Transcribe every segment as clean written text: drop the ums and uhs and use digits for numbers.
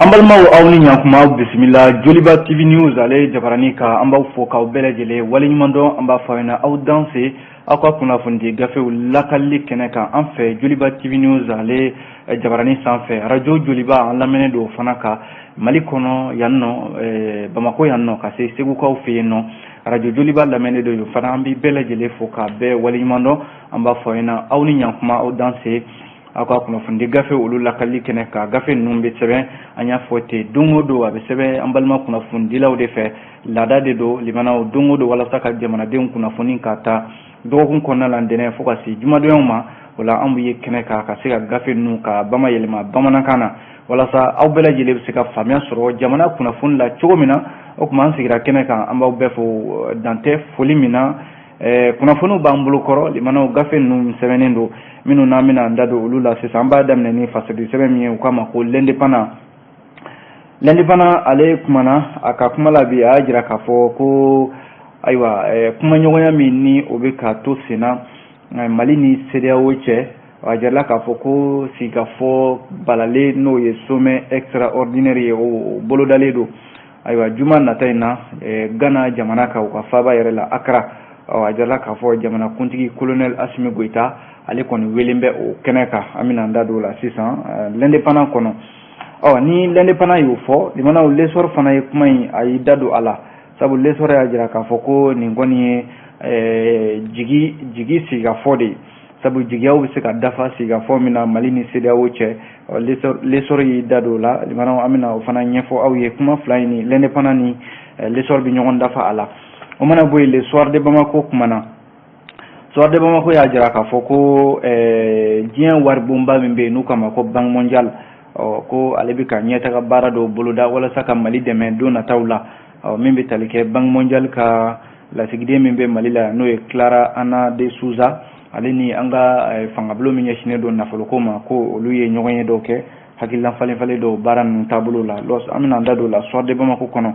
Ambalmaw awni nyankuma bismillah Joliba TV News ale jabarani ka ambaw fo ka bele jele walinyundo amba fayna aw danse akwa kuna fundi gafe lakali keneka anfe Joliba TV News ale jabarani sanfe radio Joliba lamene do fanaka malikono yanno Bamako yanno ka se segu ka ofeno radio Joliba lamene do fana ambi bele jele fo ka be walinyundo amba fayna awni nyankuma aw danse akwa kuna fundi gafe ulu lakali keneka gafe numbe sebe anya fote dungo do abe sebe ambalma kuna fundi lawde fe lada de do limana dungo do wala saka jamana de kuna funin kata dogun konna landene foka si juma do yoma wala ambuye keneka ka sega gafe nu ka bama yelma bamana kana wala sa aw bela jele seka famia soro jamana kuna fun la chogomina o kuma sigira keneka amba befo dante folimina kuna funu bambulu koro limana gafe nu sebenendo minu namina ndado ulula sisa amba damne ni fasadi sebe miye kama ko lende pana ale kumana akakumala bi ajira kafo ko aiwa kuma nyogonya minni obeka to sina mali ni sedia woche ajala kafo ko sigafo balale no yesome extraordinary o bolodale do aiwa juma nataina gana jamana ka ukafaba yerela akra ajala kafo jamana kuntigi colonel Asimi Goita ale koni welimbe o keneka amina ndado la 600 l'indépendant kono ni l'indépendant yufo limana lesor fana kuma ay dado ala sabu lesor ya jira ka foko ni ngoni jigi siga fodi sabu jigi yawo sika dafa siga formina malini sedia woche lesor yi dado la limana amina fana nyefo awye kuma flyni l'indépendant ni lesor bi nyon dafa ala o mana boy le soir de Bamako kumana soir de Bamako ya jira ka foko dien war bomba mbe nu kama ko bank mondial ko alebi ka nyeta ka bara do buluda wala saka mali de men do na tawla mimbe talike bank mondial ka la sigide mimbe mali la no e Clara Ana de Souza alini anga fangablo minya shine do na folo ko ma ko luye nyogonye do ke hakilla fale do baran tabulu la los amina ndado la soir de Bamako kono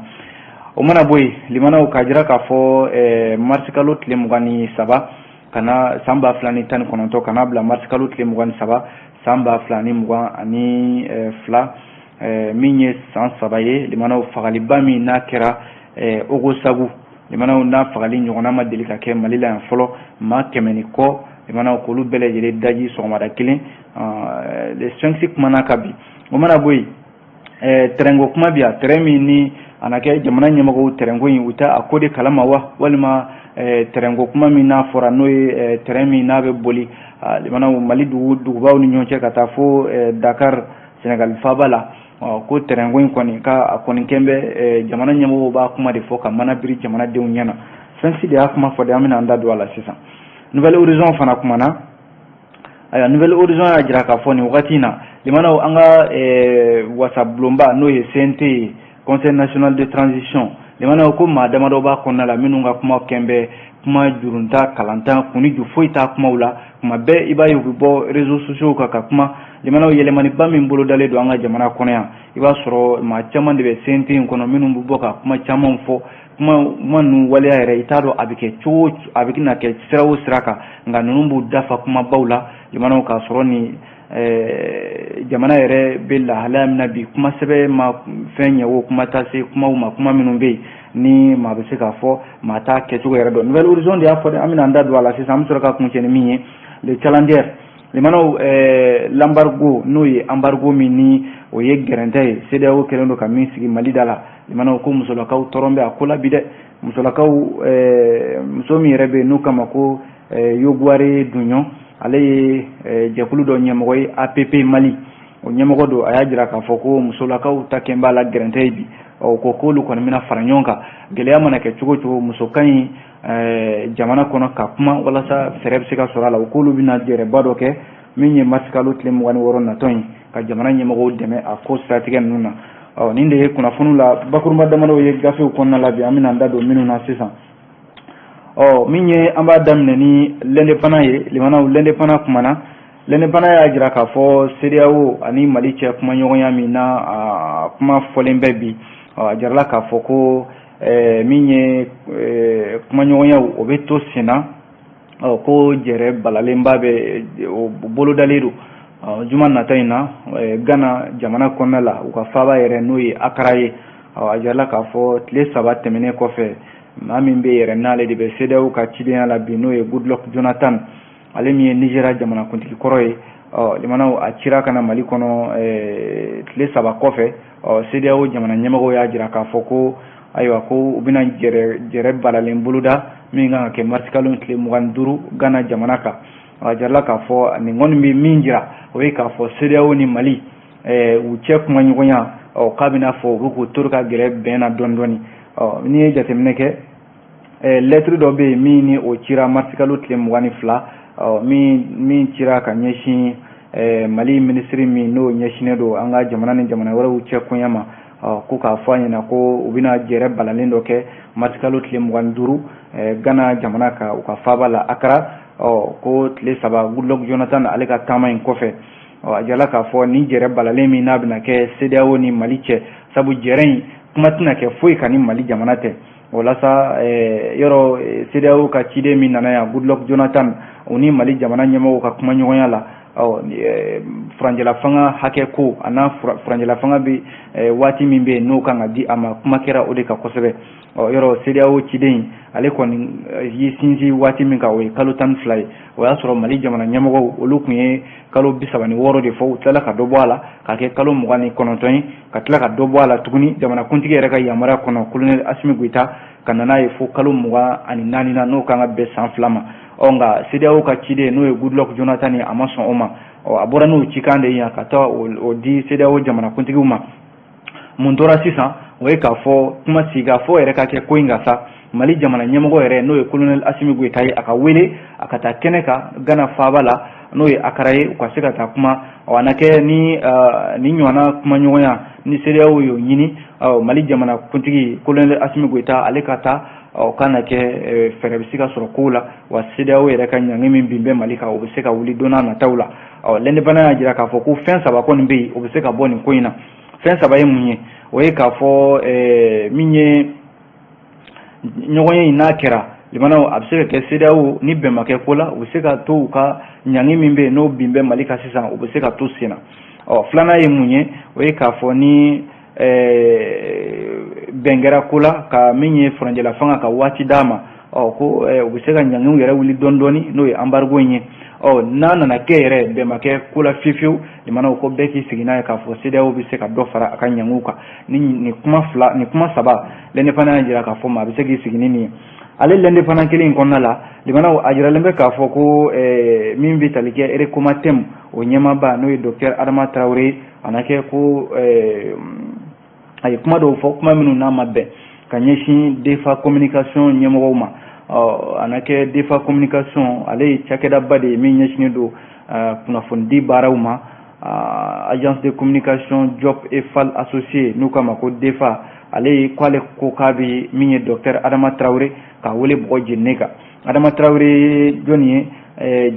o mana boy limana o kajira ka fo marsikalo tle mugani saba kana samba flani tan kononto kana bla marsikalo tle mugani saba samba flani mugan ani fla minye sans sabaye limana o fagali bami na kera ogo sagu limana o na fagali nyogona ma delika ke malila en folo ma kemeni ko limana o kolu bele jere daji so mara kilin les 5 mana kabi o mana boy terengo kuma biya teremi ni anake jamana nyamago terengo yin uta akode kalama walma terengo kuma mina fora no teremi na be boli limana mali du baw ni nyonche kata fo Dakar Senegal fabala ko terengo yin koni ka akoni kembe jamana nyamago ba kuma de foka mana biri jamana de unyana sansi de akuma fo de amina anda do ala sisa nouvelle horizon fana kuma na aya nouvelle horizon ya jira ka fo ni wakati na limana anga wasa blomba no CNT Conseil national de transition limana ko madama do ba konna la minunga kuma kembe kuma jurunta kalanta kuni ju foita kuma ula kuma be iba yu bo réseaux sociaux ka kuma limana yelemani ba min bolo dale do anga jamana kono ya iba soro ma chama de be senti kono minum bu boka kuma chama fo kuma manu wale ya itado abike chu abikina ke sirawo siraka nga nunumbu dafa kuma baula limana ka soro ni jamana yere billa halam nabi kuma sebe ma fenya wo kuma tase kuma minum be ni ma be sika fo mata ke tugo yere do nouvelle horizon de afode amina ndado wala si sam sura ka kun chene miye le challenger le mano l'embargo noye embargo mini o ye gerante sede o kelendo ka min sigi malidala le mano ko musola ka torombe akola bide musola ka musomi rebe no kama ko yogware dunyo ale jekulu do nyemoy APP Mali o nyemogo do ayajira ka foko musola ka utakemba la gerante bi o kokolu kon mina faranyonka geleya mana ke chugo musokai jamana kono ka kuma wala sa fereb sika sorala okolu bina jere bado ke minye maskalo tlem wani worona toy ka jamana nyemogo deme a ko strategie nuna ninde kuna funula bakuruma damaro ye gafe konna la bi amina ndado minuna sisa minye amba damne ni l'indépendant ye limana l'indépendant kumana l'indépendant ya jira ka fo CEDEAO ani Mali che kuma nyogonya mina kuma folembe bi jarla ka fo ko minye kuma nyogonya obeto sina ko jere balalemba be bolo daliru juma nata in na Ghana jamana kɔnɔna la u ka faaba yɛrɛ n'o ye Accra ye a jarala k'a fɔ tile 3 tɛmɛnen kɔfɛ maa min bɛ yɛrɛ n'ale de bɛ CEDEAO ka cidenya la bi n'o ye Goodluck Jonathan ale min ye Nigeria jamanakuntigi kɔrɔ ye limanaw a cira kana Mali kɔnɔ tile 3 kɔfɛ CEDEAO jamana ɲɛmɔgɔw y'a jira k'a fɔ ko ayiwa ko u bɛna jɛrɛ balalen boloda min kan ka kɛ mars kalo tile 25 Ghana jamana kan a jarala k'a fɔ nin kɔni bɛ min jira o ye k'a fɔ CEDEAO ni Mali u cɛ kuma ɲɔgɔnya k'a bɛna fɔ u bɛ k'u to ka gɛrɛ bɛn na dɔɔni dɔɔni n'i ye jateminɛ kɛ lettre dɔ bɛ yen min ni o cira mars kalo tile 22 min cira ka ɲɛsin Mali ministre min n'o ɲɛsinnen don an ka jamana ni jamana wɛrɛw cɛ koɲa ma ko k'a fɔ a ɲɛna ko u bɛna jɛrɛ balalen dɔ kɛ mars kalo tile 25 Ghana jamana kan u ka faaba la Accra ko tile 3 Goodluck Jonathan ale ka taama in kɔfɛ a jala k'a fɔ ni jɛrɛ balalen min n'a bɛna kɛ CEDEAO ni Mali cɛ sabu jɛrɛ in kuma tɛna kɛ foyi ka ni Mali jamana tɛ walasa yɔrɔ CEDEAO ka ciden min nana yan Goodluck Jonathan o ni Mali jamana ɲɛmɔgɔw ka kuma ɲɔgɔnya la furanjɛla fanga hakɛ ko a n'a furanjɛla fanga bɛ waati min bɛ yen n'o kan ka di a ma kuma kɛra o de kan kosɛbɛ yɔrɔ CEDEAO ciden ale kɔni yi sinsin waati min kan o ye kalo 12 ye o y'a sɔrɔ Mali jamana ɲɛmɔgɔw olu tun ye kalo 36 de fɔ u tilala ka dɔ bɔ a la ka kɛ kalo 29 ye ka tila ka dɔ bɔ a la tuguni jamanakuntigi yɛrɛ ka yamaruya kɔnɔ colonel Assimi Goïta ka na n'a ye fo kalo 24 na n'o kan ka bɛn san 2 ma nka CEDEAO ka ciden n'o ye Goodluck Jonathan ye a ma sɔn o ma a bɔra n'o cikan de ye yan ka taa o di CEDEAO jamanakuntigiw ma mun tora sisan o ye k'a fɔ kuma siga fɔ yɛrɛ ka kɛ ko in ka sa Mali jamana ɲɛmɔgɔ yɛrɛ n'o ye colonel Assimi Goïta ye a ka wele a ka taa kɛnɛ kan Ghana faaba la n'o ye Accra ye u ka se ka taa kuma a na kɛ ni ɲɔgɔnna kuma ɲɔgɔnya ni CEDEAO y'o ɲini Mali jamanakuntigi colonel Assimi Goïta ale ka taa ka na kɛ fɛɛrɛ bɛ se ka sɔrɔ kow la wa CEDEAO yɛrɛ ka ɲangi min bin bɛ Mali kan o bɛ se ka wuli don n'a nataw la l'indépendant y'a jira k'a fɔ ko fɛn 3 kɔni bɛ yen o bɛ se ka bɔ nin ko in na fɛn 3 ye mun ye o ye k'a fɔ min ye ɲɔgɔnye in n'a kɛra limanaw a bɛ se ka kɛ CEDEAO ni bɛn ma kɛ ko la u bɛ se ka to u ka ɲangi min bɛ yen n'o bin bɛ Mali kan sisan u bɛ se ka to sen na filanan ye mun ye o ye k'a fɔ ni bɛn kɛra ko la ka min ye furanjɛla fanga ka waati d'a ma ko u bɛ se ka ɲangiw yɛrɛ wuli dɔɔni dɔɔni n'o ye embargo in ye n'a nana kɛ yɛrɛ bɛn ma kɛ ko la fiyewu limanaw ko bɛɛ k'i sigi n'a ye k'a fɔ CEDEAO bɛ se ka dɔ fara a ka ɲangiw kan ni kuma 3 l'indépendant y'a jira k'a fɔ ma a bɛ se k'i sigi ni nin ye ale l'indépendant kelen in kɔnɔna la limanaw a jiralen bɛ k'a fɔ ko min bɛ tali kɛ Erekomatem o ɲɛmaaba n'o ye docteur Adama Traoré a na kɛ ko a ye kuma dɔw fɔ kuma minnu n'a ma bɛn ka ɲɛsin DEFA communication ɲɛmɔgɔw ma a na kɛ DEFA communication ale ye cakɛdaba de ye min ɲɛsinnen don kunnafonidi baaraw ma agence de communication job et fal associé n'u k'a ma ko DEFA ale ye k'ale ko k'a bɛ min ye docteur Adama Traoré k'a wele bɔgɔ jeninen kan Adama Traoré jɔn ye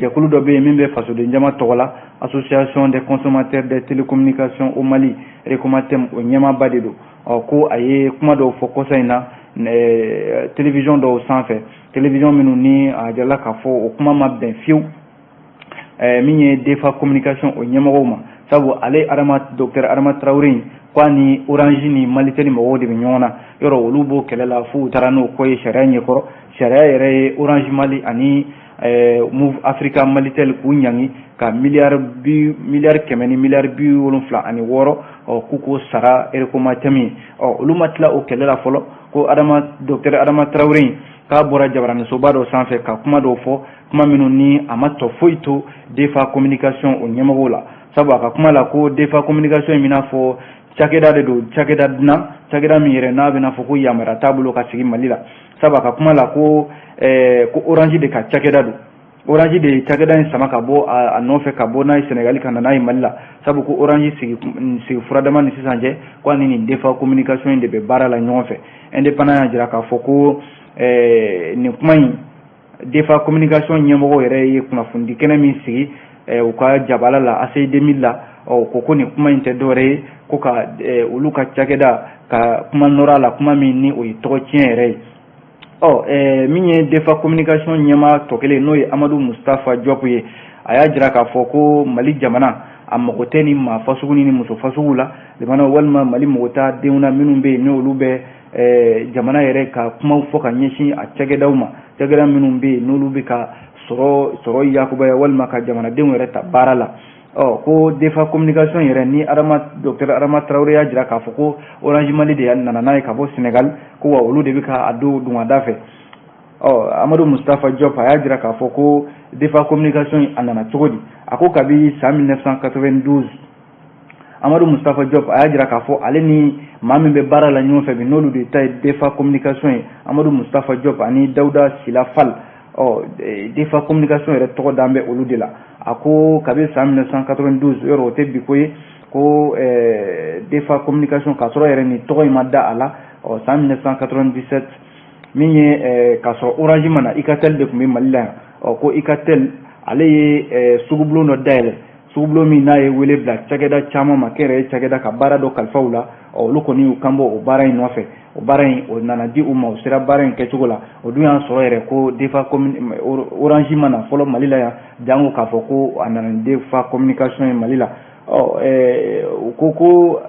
jɛkulu dɔ bɛ yen min bɛ fasoden jama tɔgɔ la association des consommateurs des télécommunications au Mali Erekomatem o ɲɛmaaba de don ko a ye kuma dɔw fɔ kɔsa in na télévision dɔw sanfɛ télévision minnu ni a jarala k'a fɔ o kuma ma bɛn fiyewu min ye DEFA communication o ɲɛmɔgɔw ma sabu ale docteur Adama Traoré ko ni Orange ni Malitel mɔgɔw de bɛ ɲɔgɔn na yɔrɔ olu b'o kɛlɛ la fo u taara n'o ko ye sariya ɲɛkɔrɔ sariya yɛrɛ ye Orange Mali ani Move Africa Malitel k'u ɲangi ka miliyari 100 ni miliyari 76 k'u ko sara Erekomatem ye olu ma tila o kɛlɛ la fɔlɔ ko docteur Adama Traoré k'a bɔra jabaranisoba dɔ sanfɛ ka kuma dɔw fɔ kuma minnu ni a ma tɔ foyi to DEFA communication o ɲɛmɔgɔw la sabu a ka kuma la ko DEFA communication in bɛna fɔ cakɛda de don cakɛda dunan cakɛda min yɛrɛ n'a bɛna fɔ ko yamaruya t'a bolo ka sigi Mali la sabu a ka kuma la ko Orange de ka cakɛda don Orange de ye cakɛda in sama ka bɔ a nɔfɛ ka bɔ n'a ye Sénégal ka na n'a ye Mali la sabu ko Orange sigi furadama ni sisan cɛ ko ani nin DEFA communication in de bɛ baara la ɲɔgɔn fɛ indépendant y'a jira k'a fɔ ko nin kuma in DEFA communication ɲɛmɔgɔ yɛrɛ ye kunnafonidi kɛnɛ min sigi u ka jabala la ACI 2000 la ko nin kuma in tɛ dɔwɛrɛ ye ko ka olu ka cakɛda ka kuma nɔrɔ a la kuma min ni o ye tɔgɔ tiɲɛ yɛrɛ ye min ye DEFA communication ɲɛmaa tɔ kelen n'o ye Amadou Moustapha Diop ye a y'a jira k'a fɔ ko Mali jamana a mago tɛ ni maa fasugu ni muso fasugu la limana walima Mali mɔgɔ ta denw na minnu bɛ yen n'olu bɛ jamana yɛrɛ ka kumaw fɔ ka ɲɛsin a cakɛdaw ma cakɛda minnu bɛ yen n'olu bɛ ka sɔrɔ yakubaya walima ka jamanadenw yɛrɛ ta baara la ko DEFA communication yɛrɛ ni Dr Adama Traoré y'a jira k'a fɔ ko Orange Mali de nana n'a ye ka bɔ Sénégal ko wa olu de bɛ ka a don dungada fɛ Amadou Moustapha Diop a y'a jira k'a fɔ ko DEFA communication a nana cogo di a ko kabi san 1992 Amadou Moustapha Diop a y'a jira k'a fɔ ale ni maa min bɛ baara la ɲɔgɔn fɛ bi n'olu de ta ye DEFA communication ye Amadou Moustapha Diop ani Dawuda Sila Fall DEFA communication yɛrɛ tɔgɔ dan bɛ olu de la a ko kabi san 1992 yɔrɔ o tɛ bi ko ye ko DEFA communication k'a sɔrɔ yɛrɛ ni tɔgɔ in ma da a la san 1997 min ye k'a sɔrɔ Orange mana Icatel de tun bɛ Mali la yan ko Icatel ale ye sugubulon dɔ dayɛlɛ sugubulon min n'a ye wele bila cakɛda caman ma kɛ yɛrɛ ye cakɛda ka baara dɔ kalifaw la olu kɔni y'u kanbɔ o baara in nɔfɛ o baara in o nana di u ma o sera baara in kɛcogo la o dun y'a sɔrɔ yɛrɛ ko DEFA Orange mana fɔlɔ Mali la yan jango k'a fɔ ko a nana ni DEFA communication ye Mali la u ko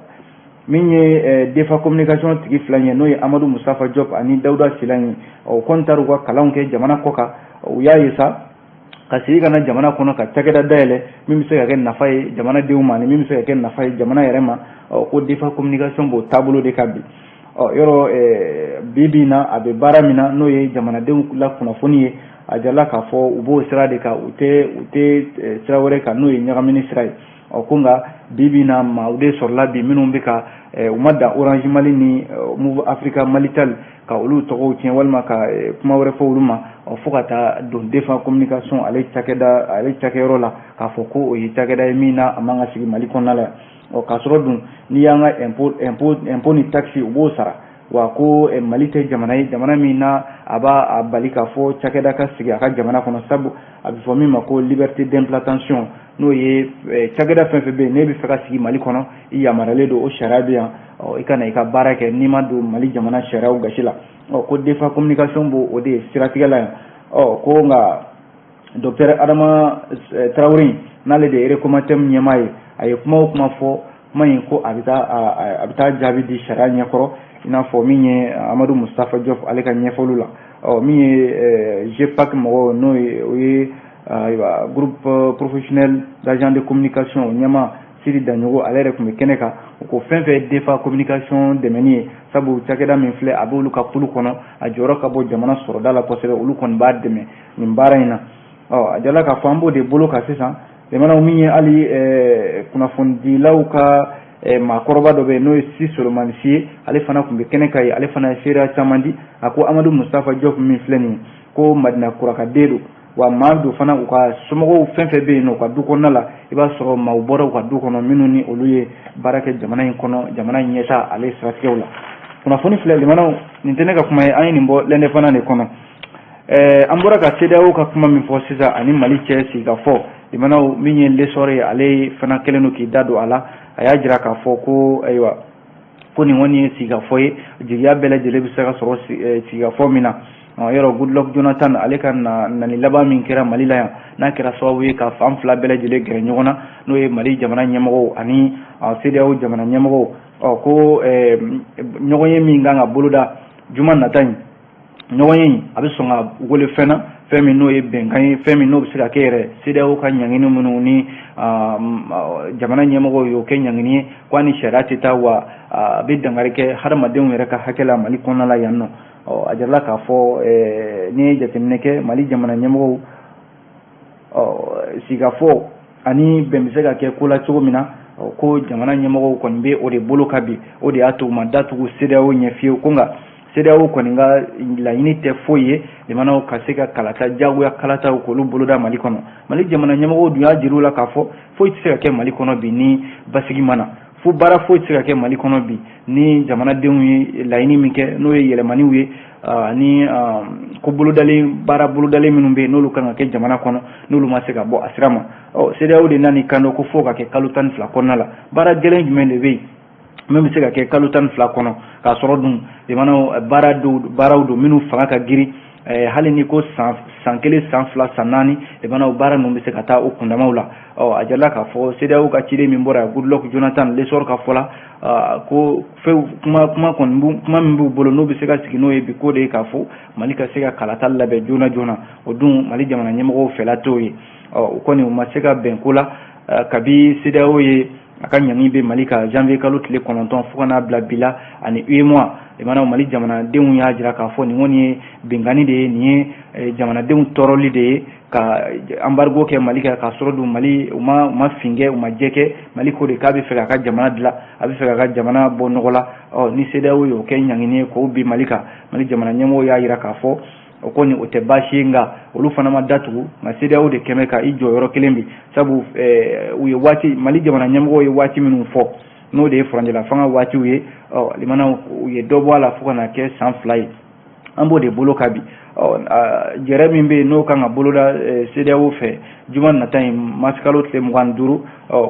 min ye DEFA communication tigi fila ye n'o ye Amadou Moustapha Diop ani Dawuda Sila ye o kɔni taara u ka kalanw kɛ jamana kɔ kan u y'a ye sa ka sigi kana jamana kɔnɔ ka cakɛda dayɛlɛ min bɛ se ka kɛ nafa ye jamanadenw ma ani min bɛ se ka kɛ nafa ye jamana yɛrɛ ma ko DEFA communication b'o taabolo de ka bi yɔrɔ bi na a bɛ baara min na n'o ye jamanadenw la kunnafoni ye a jala k'a fɔ u b'o sira de kan u tɛ sira wɛrɛ kan n'o ye ɲagamini sira ye ko nka bi na maaw de sɔrɔla bi minnu bɛ ka u ma dan Orange Mali ni Move Africa Malitel ka olu tɔgɔw tiɲɛ walima ka kuma wɛrɛ fɔ olu ma fo ka taa don DEFA communication ale cakɛyɔrɔ la k'a fɔ ko o ye cakɛda ye min na a man ka sigi Mali kɔnɔna la k'a sɔrɔ dun n'i y'an ka impôt ni taxe u b'o sara wa ko Mali tɛ jamana ye jamana min na a b'a bali k'a fɔ cakɛda ka sigi a ka jamana kɔnɔ sabu a bɛ fɔ min ma ko liberté d'implantation n'o ye cakɛda fɛn fɛn bɛ yen n'e bɛ fɛ ka sigi Mali kɔnɔ i yamaruyalen don o sariya bɛ yan i ka na i ka baara kɛ n'i ma don Mali jamana sariyaw gasi la ko DEFA communication b'o o de ye siratigɛ la yan ko nka Dr Adama Traoré n'ale de ye Recomatem ɲɛmaa ye a ye kuma o kuma fɔ kuma in ko a bɛ taa jaabi di sariya ɲɛkɔrɔ i n'a fɔ min ye Amadou Moustapha Diop ale ka ɲɛfɔliw la min ye GPAC mɔgɔw n'o ye o ye groupe professionnel d'agents de communication ɲɛmaa Siri Daɲogo ale yɛrɛ tun bɛ kɛnɛ kan ko fɛn fɛn DEFA communication dɛmɛni ye sabu cakɛda min filɛ a b'olu ka kulu kɔnɔ a jɔyɔrɔ ka bɔ jamana sɔrɔda la kosɛbɛ olu kɔni b'a dɛmɛ nin baara in na a jala k'a fɔ an b'o de bolo kan sisan jamanaw min ye hali kunnafonidilaw ka maakɔrɔba dɔ bɛ yen n'o ye Si Solomani Si ye ale fana tun bɛ kɛnɛ kan ye ale fana ye seereya caman di a ko Amadou Moustapha Diop min filɛ nin ye ko Madina kurakaden don wa maa do fana u ka somɔgɔw fɛn fɛn bɛ yen nɔ u ka du kɔnɔna la i b'a sɔrɔ maaw bɔra u ka du kɔnɔ minnu ni olu ye baara kɛ jamana in kɔnɔ jamana in ɲɛtaa ale siratigɛw la kunnafoni filɛ limanaw nin tɛ ne ka kuma ye an ye nin bɔ l'indépendant de kɔnɔ an bɔra ka CEDEAO ka kuma min fɔ sisan ani Mali cɛ sigikafɔ limanaw min ye l'essor ye ale fana kɛlen don k'i da don a la a y'a jira k'a fɔ ko ayiwa ko nin kɔni ye sigikafɔ ye jigiya bɛɛ lajɛlen bɛ se ka sɔrɔ sigikafɔ min na yɔrɔ Goodluck Jonathan ale ka nani laban min kɛra Mali la yan n'a kɛra sababu ye ka fan fila bɛɛ lajɛlen gɛrɛ ɲɔgɔn na n'o ye Mali jamana ɲɛmɔgɔw ani CEDEAO jamana ɲɛmɔgɔw ko ɲɔgɔn ye min kan ka boloda juma nata in ɲɔgɔn ye in a bɛ sɔn ka wele fɛn na fɛn min n'o ye bɛnkan ye fɛn min n'o bɛ se ka kɛ yɛrɛ CEDEAO ka ɲangini minnu ni jamana ɲɛmɔgɔw y'o kɛ ɲangini ye k'a ni sariya tɛ taa wa a bɛ dankari kɛ hadamadenw yɛrɛ ka hakɛ la Mali kɔnɔna la yan nɔ a jirala k'a fɔ n'i ye jateminɛ kɛ Mali jamana ɲɛmɔgɔw sigikafɔ ani bɛn bɛ se ka kɛ ko la cogo min na ko jamana ɲɛmɔgɔw kɔni bɛ o de bolo ka bi o de y'a to u ma datugu CEDEAO ɲɛ fiyewu ko nka CEDEAO kɔni ka laɲini tɛ foyi ye jamanaw ka se ka kalata jagoya kalataw k'olu boloda Mali kɔnɔ Mali jamana ɲɛmɔgɔw dun y'a jir'u la k'a fɔ foyi tɛ se ka kɛ Mali kɔnɔ bi ni basigi ma na fo baara foyi tɛ se ka kɛ Mali kɔnɔ bi ni jamanadenw ye laɲini min kɛ n'o ye yɛlɛmaniw ye ni ko baara bolodalen minnu bɛ yen n'olu kan ka kɛ jamana kɔnɔ n'olu ma se ka bɔ a sira ma CEDEAO de nana kan dɔ ko fo ka kɛ kalo 12 kɔnɔna la baara gɛlɛn jumɛn de bɛ yen min bɛ se ka kɛ kalo 12 kɔnɔ k'a sɔrɔ dun jamanaw baaraw don minnu fanga ka girin hali ni ko san kelen san fila san naani limanaw baara ninnu bɛ se ka taa o kundamaw la a jarala k'a fɔ CEDEAO ka ciden min bɔra Goodluck Jonathan Lessor ka fɔ la ko kuma min b'u bolo n'u bɛ se ka sigi n'o ye bi k'o de ye k'a fɔ Mali ka se ka kalata labɛn joona joona o dun Mali jamana ɲɛmɔgɔw fɛla t'o ye o kɔni u ma se ka bɛn ko la kabi CEDEAO ye a ka ɲangi bɛ Mali ka janvier kalo tile 9 fo ka n'a bila bi la ani UEMOA limanaw Mali jamanadenw y'a jira k'a fɔ nin kɔni ye bengani de ye nin ye jamanadenw tɔɔrɔli de ye ka embargo kɛ Mali kan k'a sɔrɔ dun Mali u ma fingɛ u ma jɛkɛ Mali ko de k'a bɛ fɛ k'a ka jamana dilan a bɛ fɛ k'a ka jamana bɔ nɔgɔ la ni CEDEAO y'o kɛ ɲangini ye k'o bi Mali kan Mali jamana ɲɛmɔgɔw y'a jira k'a fɔ o kɔni o tɛ baasi ye nka olu fana ma datugu nka CEDEAO de kɛmɛ ka i jɔ yɔrɔ kelen bi sabu u ye waati Mali jamana ɲɛmɔgɔw ye waati minnu fɔ n'o de ye furanjɛla fanga waatiw ye limanaw u ye dɔ bɔ a la fo ka na kɛ san 2 ye an b'o de bolo ka bi jɛrɛ min bɛ yen n'o kan ka boloda CEDEAO fɛ juma nata in mars kalo tile 25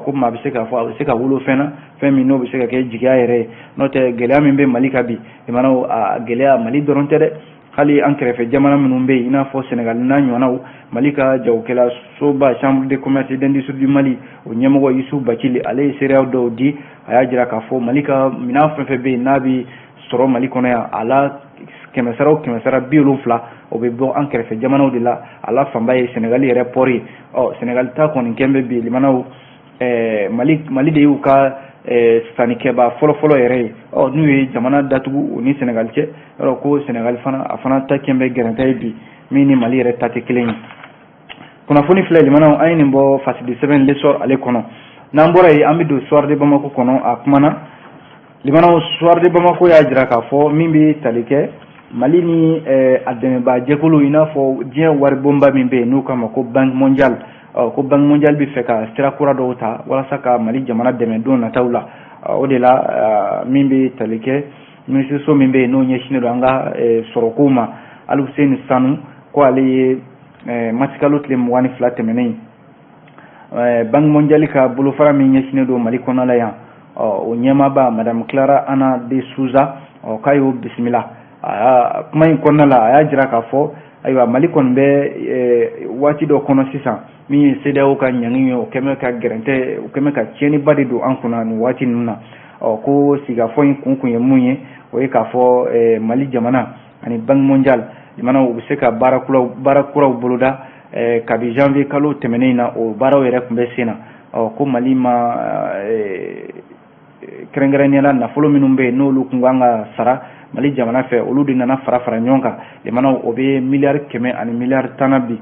komi a bɛ se k'a fɔ a bɛ se ka wolo fɛn na fɛn min n'o bɛ se ka kɛ jigiya yɛrɛ ye n'o tɛ gɛlɛya min bɛ Mali ka bi limanaw a gɛlɛya Mali dɔrɔn tɛ dɛ hali an kɛrɛfɛ jamana minnu bɛ yen i n'a fɔ Senegal n'a ɲɔgɔnnaw Mali ka jagokɛla soba chambre de commerce et d'industrie du Mali o ɲɛmɔgɔ Youssou Bakili ale ye seereya dɔw di a y'a jira k'a fɔ Mali ka minɛn fɛn fɛn bɛ yen n'a bɛ sɔrɔ Mali kɔnɔ yan a la 170 o bɛ bɔ an kɛrɛfɛ jamanaw de la a la fanba ye Senegal yɛrɛ port ye Senegal ta kɔni kɛn bɛ bi limanaw Mali de y'u ka sannikɛba fɔlɔfɔlɔ yɛrɛ ye n'u ye jamana datugu u ni Senegal cɛ yɔrɔ ko Senegal fana a fana ta kɛn bɛ gɛrɛntɛ ye bi min ni Mali yɛrɛ ta tɛ kelen ye kunnafoni filɛ limanaw an ye nin bɔ fasidi sɛbɛn Lessor ale kɔnɔ n'an bɔra yen an bɛ don Soir de Bamako kɔnɔ a kumana limanaw Soir de Bamako y'a jira k'a fɔ min bɛ tali kɛ Mali ni a dɛmɛbaa jɛkulu i n'a fɔ diɲɛ waribonba min bɛ yen n'u k'a ma ko Banque mondiale ko Banque mondiale bɛ fɛ ka sira kura dɔw ta walasa ka Mali jamana dɛmɛ don nataw la o de la min bɛ tali kɛ minisiriso min bɛ yen n'o ɲɛsinnen don an ka sɔrɔkow ma Alhussein Sanu ko ale ye mars kalo tile 22 tɛmɛnen Banque mondiale ka bolofara min ɲɛsinnen don Mali kɔnɔ la yan o ɲɛmaaba Madame Clara Anna de Souza k'a y'o bisimila kuma in kɔnɔna la a y'a jira k'a fɔ ayiwa Mali kɔni bɛ waati dɔ kɔnɔ sisan min ye CEDEAO ka ɲangi ye o kɛmɛ ka gɛrɛntɛ o kɛmɛ ka tiɲɛniba de don an kunna nin waati ninnu na ko sigafɔ in kun ye mun ye o ye k'a fɔ Mali jamana ani Banque mondiale limanaw u bɛ se ka baara kuraw boloda kabi janvier kalo tɛmɛnen na o baaraw yɛrɛ tun bɛ sen na ko Mali ma kɛrɛnkɛrɛnnenya nafolo minnu bɛ yen n'olu kun kan ka sara Mali jamana fɛ olu de nana fara ɲɔgɔn kan limanaw o bɛ miliyari 100 ani miliyari 10 bi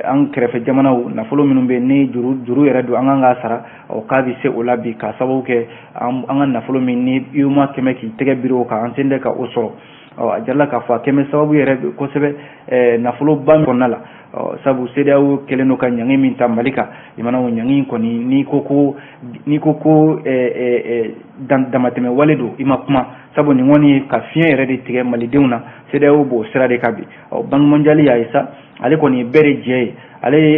an kɛrɛfɛ jamanaw nafolo minnu bɛ yen ni juru yɛrɛ don an kan ka sara k'a bɛ se o la bi ka sababu kɛ an ka nafolo min ni UEMOA kɛmɛ k'i tɛgɛ biri o kan an sen tɛ ka o sɔrɔ a jarala k'a fɔ a kɛmɛ sababu yɛrɛ kosɛbɛ nafoloba min kɔnɔna la sabu CEDEAO kɛlen don ka ɲangi min ta Mali kan limanaw ɲangi kɔni n'i ko ko damatɛmɛ wale don i ma kuma sabu nin kɔni ka fiɲɛ yɛrɛ de tigɛ malidenw na CEDEAO b'o sira de kan bi Banque mondiale y'a ye sa ale kɔni bɛɛ de jɛ ye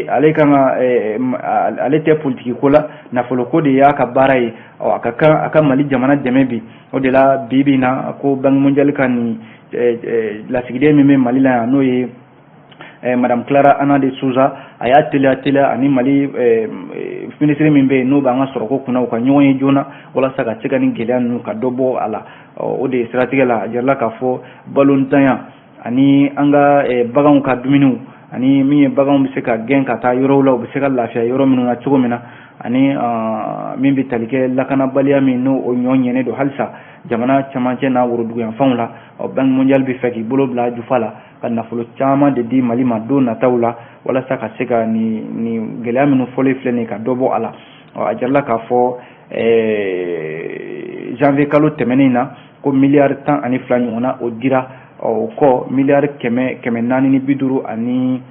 ale kan ka ale tɛ politiki ko la nafolo ko de y'a ka baara ye a ka Mali jamana dɛmɛ bi o de la bi na ko Banque mondiale ka nin lasigiden min bɛ Mali la yan n'o ye Madame Clara Anna de Souza a y'a teliya ani Mali minisiri min bɛ yen n'o b'an ka sɔrɔko kunna u ka ɲɔgɔn ye joona walasa ka se ka nin gɛlɛya ninnu ka dɔ bɔ a la o de ye siratigɛ la a jarala k'a fɔ balonntanya ani an ka baganw ka dumuniw ani min ye baganw bɛ se ka gɛn ka taa yɔrɔw la u bɛ se ka lafiya yɔrɔ minnu na cogo min na ani min bɛ tali kɛ lakanabaliya min n'o o ɲɔ ɲɛnen don halisa jamana camancɛ n'a woroduguyanfanw la Banque mondiale bɛ fɛ k'i bolo bila jufa la ka nafolo caman de di Mali ma don nataw la walasa ka se ka nin gɛlɛya minnu fɔlen filɛ nin ka dɔ bɔ a la a jarala k'a fɔ janvier kalo tɛmɛnen na ko miliyari 12 ɲɔgɔnna o dira o kɔ miliyari 450 ani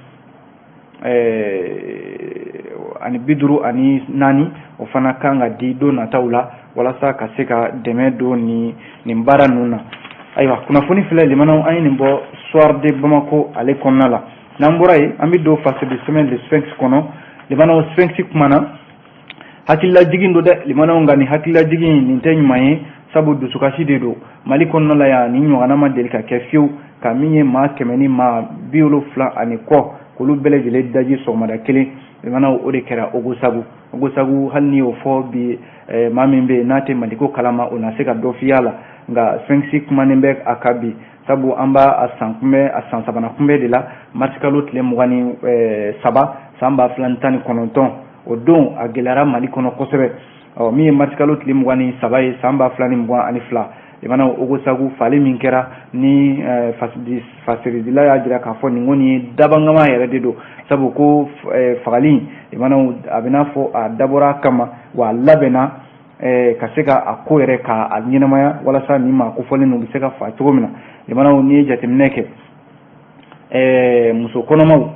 54 o fana kan ka di don nataw la walasa ka se ka dɛmɛ don nin baara ninnu na ayiwa kunnafoni filɛ limanaw an ye nin bɔ Soir de Bamako ale kɔnɔna la n'an bɔra yen an bɛ don face de semaine de Sphinx kɔnɔ limanaw Sphinx kumana hakililajigin do dɛ limanaw nka nin hakililajigin nin tɛ ɲuman ye sabu dusukasi de do Mali kɔnɔna la yan ni ɲɔgɔnna ma deli ka kɛ fiyewu ka min ye maa 100 ni maa 70 ani kɔ k'olu bɛɛ lajɛlen daji sɔgɔmada kelen limana o de kɛra Ogosagu hali ni y'o fɔ bi maa min bɛ n'a tɛ Maliko kalama o na se ka dɔ fiy'a la nka 5-6 kumanen bɛ a ka bi sabu an b'a a san sabana kunbɛ de la marisi kalo tile 23 san 2019 o don a gɛlɛyara Mali kɔnɔ kosɛbɛ min ye marisi kalo tile 23 ye san 2022 limana Ogosagu fali min kɛra ni fasiridila y'a jira k'a fɔ nin kɔni ye dabangama yɛrɛ de don sabu ko fagali limana a bɛ n'a fɔ a dabɔra kama wa a labɛnna ka se ka a ko yɛrɛ k'a ɲɛnamaya walasa nin maa kofɔlen ninnu bɛ se ka fa cogo min na limana n'i ye jateminɛ kɛ muso kɔnɔmaw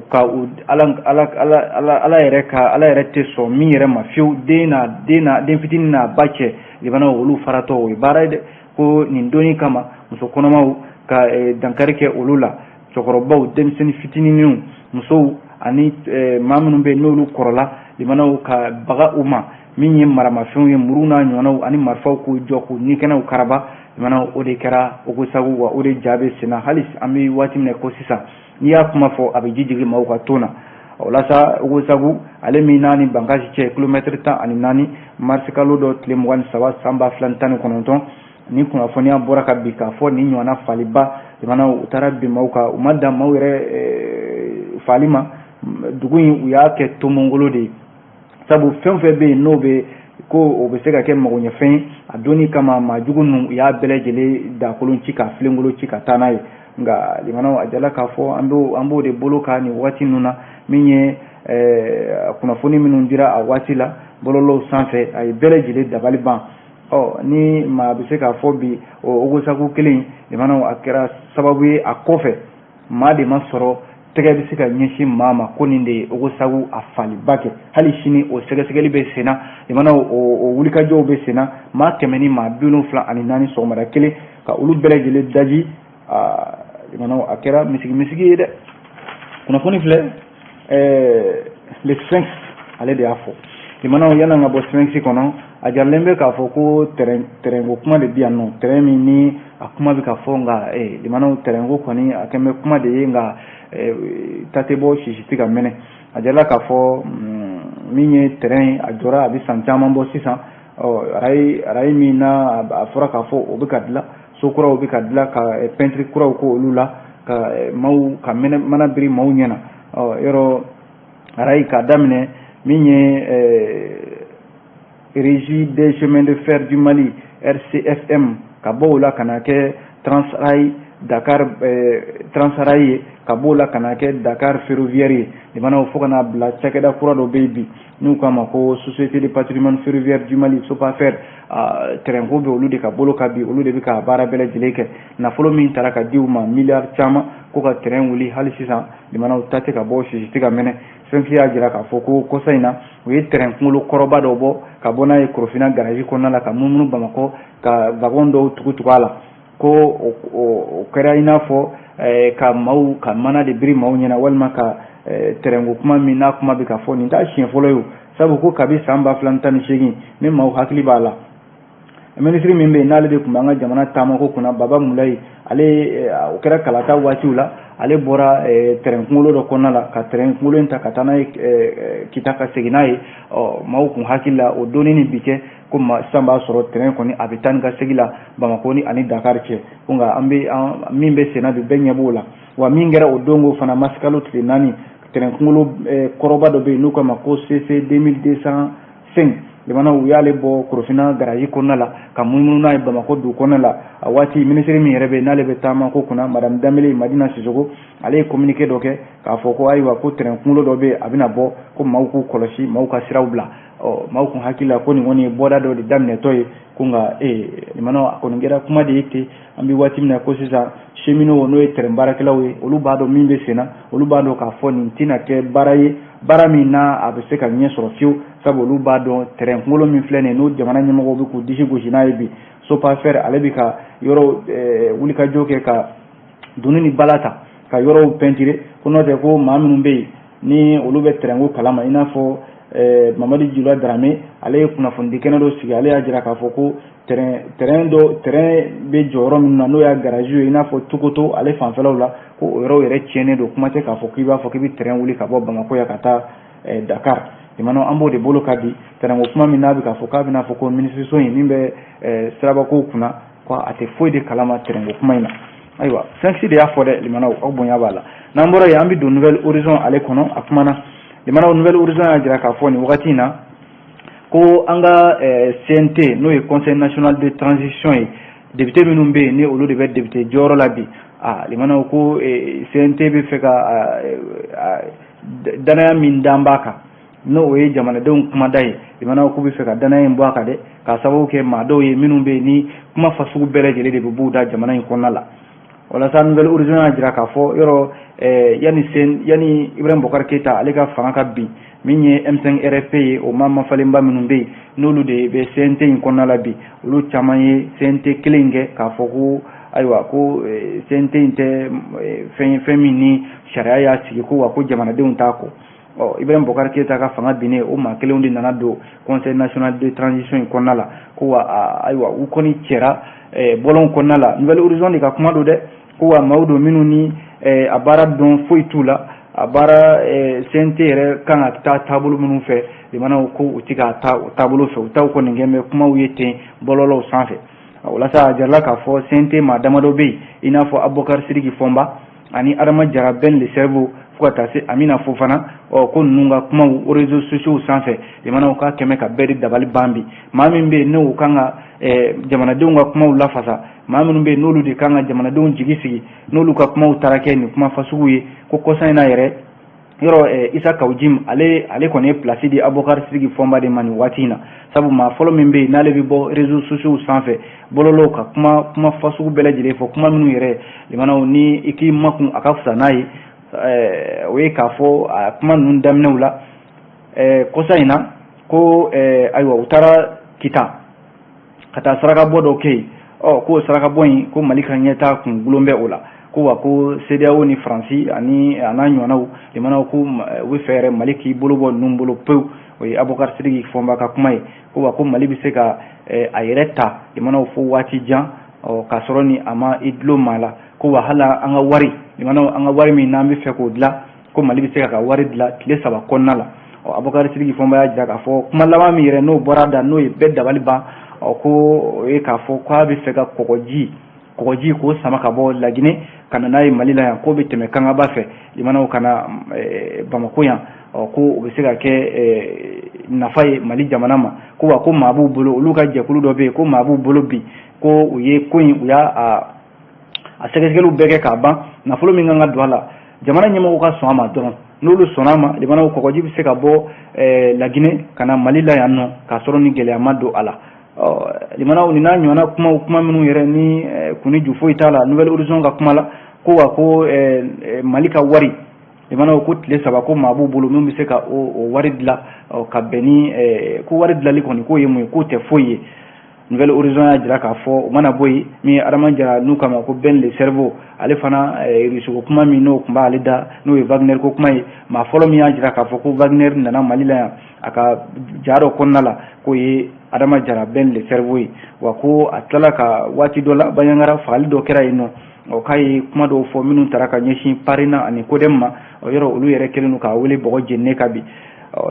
ka ala yɛrɛ tɛ sɔn min yɛrɛ ma fiyewu den fitinin n'a ba cɛ limana olu faratɔ o ye baara ye dɛ ko nin doni kama muso kɔnɔmaw ka dankari kɛ olu la cɛkɔrɔbaw denmisɛnnin fitininw musow ani maa minnu bɛ n'olu kɔrɔla limanaw ka baga u ma min ye maramafɛnw ye muru n'a ɲɔgɔnnaw ani marifaw k'u jɔ k'u ɲɛkɛnɛw karaba limanaw o de kɛra Ogosagu wa o de ja bɛ senna hali an bɛ waati min na ko sisan n'i y'a kuma fɔ a bɛ ji jigin maaw ka ton na o la sa Ogosagu ale min n'a ni Bankasi cɛ kilomɛtiri 14 marisi kalo dɔ tile 23 san 2019 ni kunnafoniya bɔra ka bi k'a fɔ nin ɲɔgɔnna faliba limanaw u taara bin maaw kan u ma dan maaw yɛrɛ fali ma dugu in u y'a kɛ tomongolo de ye sabu fɛn o fɛn bɛ yen n'o bɛ ko o bɛ se ka kɛ magoɲɛfɛn ye a donni kama maajugu ninnu u y'a bɛɛ lajɛlen dakolon ci ka filengolo ci ka taa n'a ye nka limanaw a jala k'a fɔ an b'o de bolo ka nin waati ninnu na min ye kunnafoni minnu dira a waati la bɔlɔlɔw sanfɛ a ye bɛɛ lajɛlen dabali ban ni maa bɛ se k'a fɔ bi Ogosagu kelen limanaw a kɛra sababu ye a kɔfɛ maa de ma sɔrɔ tɛgɛ bɛ se ka ɲɛsin maa ma ko nin de ye Ogosagu a faliba kɛ hali sini o sɛgɛsɛgɛli bɛ senna limanaw o wulikajɔw bɛ senna maa 100 ni maa 74 sɔgɔmada kelen ka olu bɛɛ lajɛlen daji limanaw a kɛra misigi ye dɛ kunnafoni filɛ le Sphinx ale de y'a fɔ limanaw yan'an ka bɔ Sphinx kɔnɔ a jaralen bɛ k'a fɔ ko terrain ko kuma de bi yan nɔ terrain min ni a kuma bɛ ka fɔ nka limanaw terrain ko kɔni a kɛn bɛ kuma de ye nka ta tɛ bɔ sisi tɛ ka mɛnɛ a jarala k'a fɔ min ye terrain a jɔra a bɛ san caman bɔ sisan arayi min na a fɔra k'a fɔ o bɛ ka dilan so kuraw bɛ ka dilan ka peinture kuraw ko olu la ka mana biri maaw ɲɛna yɔrɔ arayi k'a daminɛ min ye Régie des chemins de fer du Mali RCFM ka bɔ o la ka na kɛ Transrail ye ka bɔ o la ka na kɛ Dakar ferroviaire ye limanaw fo ka na bila cakɛda kura dɔ bɛ yen bi n'u k'a ma ko Société de patrimoine ferroviaire du Mali SOPAFER terrain ko bɛ olu de ka bolo ka bi olu de bɛ ka baara bɛɛ lajɛlen kɛ nafolo min taara ka di u ma miliyari caman ko ka terrain wuli hali sisan limanaw ta tɛ ka bɔ sisi tɛ ka mɛnɛ fɛn y'a jira k'a fɔ ko kɔsa in na u ye terrain kunkolo kɔrɔba dɔ bɔ ka bɔ n'a ye Korofina garage kɔnɔna la ka munumunu Bamakɔ ka wagon dɔw tugu a la ko o kɛra i n'a fɔ ka mana de biri maaw ɲɛna walima ka terrain ko kuma min n'a kuma bɛ ka fɔ nin t'a siɲɛ fɔlɔ ye sabu ko kabi san 2018 ni maaw hakili b'a la minisiri min bɛ yen n'ale de tun b'an ka jamana taamako kunna Baba Mulayi ale o kɛra kalata waatiw la ale bɔra terrain kunkolo dɔ kɔnɔna la ka terrain kunkolo in ta ka taa n'a ye kita ka segin n'a ye maaw kun hakili la o donni ni bi cɛ ko sisan b'a sɔrɔ terrain kɔni a bɛ taa ni ka segin la Bamakɔ ni ani Dakar cɛ ko nka min bɛ senna bi bɛɛ ɲɛ b'o la wa min kɛra o dongo fana marisi kalo tile 4 terrain kunkolo kɔrɔba dɔ bɛ yen n'u k'a ma ko CC 2205 limanaw u y'ale bɔ Korofina garage kɔnɔna la ka munumunu n'a ye Bamakɔ dugu kɔnɔna la a waati minisiri min yɛrɛ bɛ yen n'ale bɛ taama ko kunna madame Danbele Madina Sisoko ale ye communiqué dɔ kɛ k'a fɔ ko ayiwa ko terrain kunkolo dɔ bɛ yen a bɛna bɔ ko maaw k'u kɔlɔsi maaw ka siraw bila maaw kun hakili la ko nin kɔni ye bɔda dɔ de daminɛtɔ ye ko nka limanaw a kɔni kɛra kuma de ye ten an bɛ waati min na ko sisan cheminot n'o ye terrain baarakɛlaw ye olu b'a dɔn min bɛ senna olu b'a dɔn k'a fɔ nin tɛna kɛ baara ye baara min na a bɛ se ka ɲɛ sɔrɔ fiyewu sabu olu b'a dɔn terrain kunkolo min filɛ nin ye n'o jamana ɲɛmɔgɔw bɛ k'u disi gosi n'a ye bi SOPAFER ale bɛ ka yɔrɔ wulikajɔ kɛ ka donni ni bala ta ka yɔrɔw peinture ko n'o tɛ ko maa minnu bɛ yen ni olu bɛ terrain ko kalama i n'a fɔ Mamadi Djula Dramé ale ye kunnafoni kɛnɛ dɔ sigi ale y'a jira k'a fɔ ko terrain bɛ jɔyɔrɔ min na n'o y'a garage ye i n'a fɔ Togoto ale fanfɛlaw la ko o yɔrɔ yɛrɛ tiɲɛnen don kuma tɛ k'a fɔ k'i b'a fɔ k'i bɛ terrain wuli ka bɔ Bamako yan ka taa Dakar an b'o de bolo ka di terrain ko kuma min n'a bɛ k'a fɔ k'a bɛna fɔ ko ministre in min bɛ sirabakow kunna ko a tɛ foyi de kalama terrain ko kuma in na ayiwa Fɛnksi de y'a fɔ dɛ Limanaw aw bonya b'a la n'an bɔra yen an bɛ don Nouvelle Horizon ale kɔnɔ a kumana Limanaw Nouvelle Horizon y'a jira k'a fɔ nin wagati in na ko an ka CNT n'o ye Conseil national de transition ye député minnu bɛ yen ni olu de bɛ député jɔyɔrɔ la bi Limanaw ko CNT bɛ fɛ ka danaya min d'an b'a kan n'o ye jamanadenw kumada ye Limanaw k'u bɛ fɛ ka danaya in bɔ a kan dɛ k'a sababu kɛ maa dɔw ye minnu bɛ yen ni kuma fasugu bɛɛ lajɛlen de bɛ b'u da jamana in kɔnɔna la walasa Nouvelle Horizon y'a jira k'a fɔ yɔrɔ yani Ibrahim Bokar Keita ale ka fanga ka bin min ye M5 RFP ye o maa mafalenba minnu bɛ yen n'olu de bɛ CNT in kɔnɔna la bi olu caman ye CNT kelen kɛ k'a fɔ ko ayiwa ko CNT in tɛ fɛn min ni sariya y'a sigi ko wa ko jamanadenw t'a kɔ Ibrahim Bokar Keita ka fanga binnen o maa kelenw de nana don Conseil national de transition in kɔnɔna la ko wa ayiwa u kɔni cɛra bɔlɔn kɔnɔna la Nouvelle Horizon de ka kuma don dɛ ko wa maaw don minnu ni a baara dɔn foyi t'u la a baara CNT yɛrɛ kan ka taa taabolo minnu fɛ Limanaw ko u tɛ ka taa o taabolo fɛ u taw kɔni kɛ bɛ kumaw ye ten bɔlɔlɔw sanfɛ walasa a jarala k'a fɔ CNT maa damadɔ bɛ yen i n'a fɔ Abubakar Sidiki Fɔnba ani Adama Jara Ben le Cerveau fo ka taa se Amina Fofana ko ninnu ka kumaw réseaux sociaux sanfɛ Limanaw ka kɛmɛ ka bɛɛ de dabali ban bi maa min bɛ yen n'o kan ka jamanadenw ka kumaw lafasa maa minnu bɛ yen n'olu de kan ka jamanadenw jigi sigi n'olu ka kumaw taara kɛ nin kuma fasugu ye ko kɔsa in na yɛrɛ yɔrɔ Isa Kawjim ale kɔni ye place di Abubakar Sidiki Fɔnba de ma nin waati in na sabu maa fɔlɔ min bɛ yen n'ale bɛ bɔ réseaux sociaux sanfɛ bɔlɔlɔw ka kuma fasugu bɛɛ lajɛlen fɔ kuma minnu yɛrɛ Limanaw ni i k'i makun a ka fisa n'a ye o ye k'a fɔ a kuma ninnu daminɛw la kɔsa in na ko ayiwa u taara Kita ka taa sarakabɔ dɔ kɛ yen ko sarakabɔ in ko Mali ka ɲɛtaa kun gulon bɛ o la ko wa ko CEDEAO ni Faransi ani a n'a ɲɔgɔnnaw Limanaw ko u bɛ fɛ yɛrɛ Mali k'i bolo bɔ ninnu bolo pewu o ye Abubakar Sidiki Fɔnba ka kuma ye ko wa ko Mali bɛ se ka a yɛrɛ ta Limanaw fo waati jan k'a sɔrɔ ni a ma i dulon maa la ko wa hali an ka wari Limanaw an ka wari min n'an bɛ fɛ k'o dilan ko Mali bɛ se ka wari dilan tile 3 kɔnɔna la Abubakar Sidiki Fɔnba y'a jira k'a fɔ kuma laban min yɛrɛ n'o bɔra da n'o ye bɛɛ dabali ban ko o ye k'a fɔ k'a bɛ fɛ ka kɔgɔji k'o sama ka bɔ Laginɛ ka na n'a ye Mali la yan k'o bɛ tɛmɛ Kangaba fɛ Limanaw ka na Bamako yan ko o bɛ se ka kɛ nafa ye Mali jamana ma ko wa ko maa b'u bolo olu ka jɛkulu dɔ bɛ yen ko maa b'u bolo bi ko u ye ko in u y'a sɛgɛsɛgɛliw bɛɛ kɛ k'a ban nafolo min kan ka don a la jamana ɲɛmɔgɔw ka sɔn a ma dɔrɔn n'olu sɔnna a ma Limanaw kɔgɔji bɛ se ka bɔ Laginɛ ka na Mali la yan nɔ k'a sɔrɔ ni gɛlɛya ma don a la Limanaw ni n'a ɲɔgɔnna kuma minnu yɛrɛ ni kuni ju foyi t'a la Nouvelle Horizon ka kuma la ko wa ko Mali ka wari Limanaw ko tile 3 ko maa b'u bolo min bɛ se ka o wari dilan ka bɛn ni ko wari dilanli kɔni k'o ye mun ye k'o tɛ foyi ye Nouvelle Horizon y'a jira k'a fɔ o mana bɔ yen min Adama Jara n'u kama ko Ben le Cerveau ale fana risiko kuma min n'o tun b'ale da n'o ye Wagner ko kuma ye maa fɔlɔ min y'a jira k'a fɔ ko Wagner nana Mali la yan a ka jaa dɔ kɔnɔna la k'o ye Adama Jara Ben le Cerveau ye wa ko a tilala ka waati dɔ la Banyankara fagali dɔ kɛra yen nɔ k'a ye kuma dɔw fɔ minnu taara ka ɲɛsin Parina ani Codem ma yɔrɔ olu yɛrɛ kɛlen don k'a wele bɔgɔ jeninen ka bi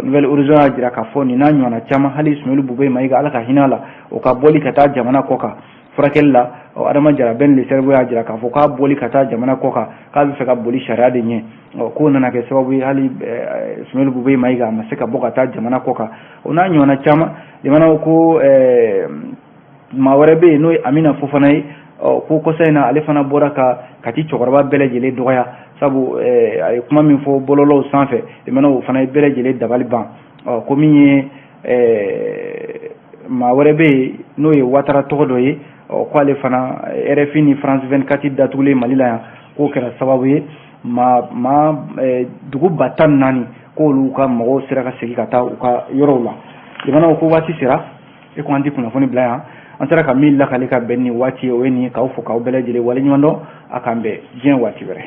Nouvelle Horizon y'a jira k'a fɔ nin n'a ɲɔgɔnna caman hali Sumaworo Bube Mayiga Ala ka hinɛ la o ka bɔli ka taa jamana kɔ kan furakɛli la Adama Jara Ben le Cerveau y'a jira k'a fɔ k'a bɔli ka taa jamana kɔ kan k'a bɛ fɛ ka boli sariya de ɲɛ k'o nana kɛ sababu ye hali Sumaworo Bube Mayiga a ma se ka bɔ ka taa jamana kɔ kan o n'a ɲɔgɔnna caman Limanaw ko maa wɛrɛ bɛ yen n'o ye Amina Fofana ye ko kɔsa in na ale fana bɔra ka ti cɛkɔrɔba bɛɛ lajɛlen dɔgɔya sabu a ye kuma min fɔ bɔlɔlɔw sanfɛ Limanaw fana ye bɛɛ lajɛlen dabali ban ko min ye maa wɛrɛ bɛ yen n'o ye Ouattara tɔgɔ dɔ ye ko ale fana RFI ni France 24 datugulen Mali la yan k'o kɛra sababu ye dugu ba 14 k'olu ka mɔgɔw sera ka segin ka taa u ka yɔrɔw la Limanaw ko waati sera e ko an ti kunnafoni bila yan an sera ka min lakale ka bɛn ni waati o ye nin k'aw fo k'aw bɛɛ lajɛlen waleɲuman dɔn a k'an bɛn diɲɛ waati wɛrɛ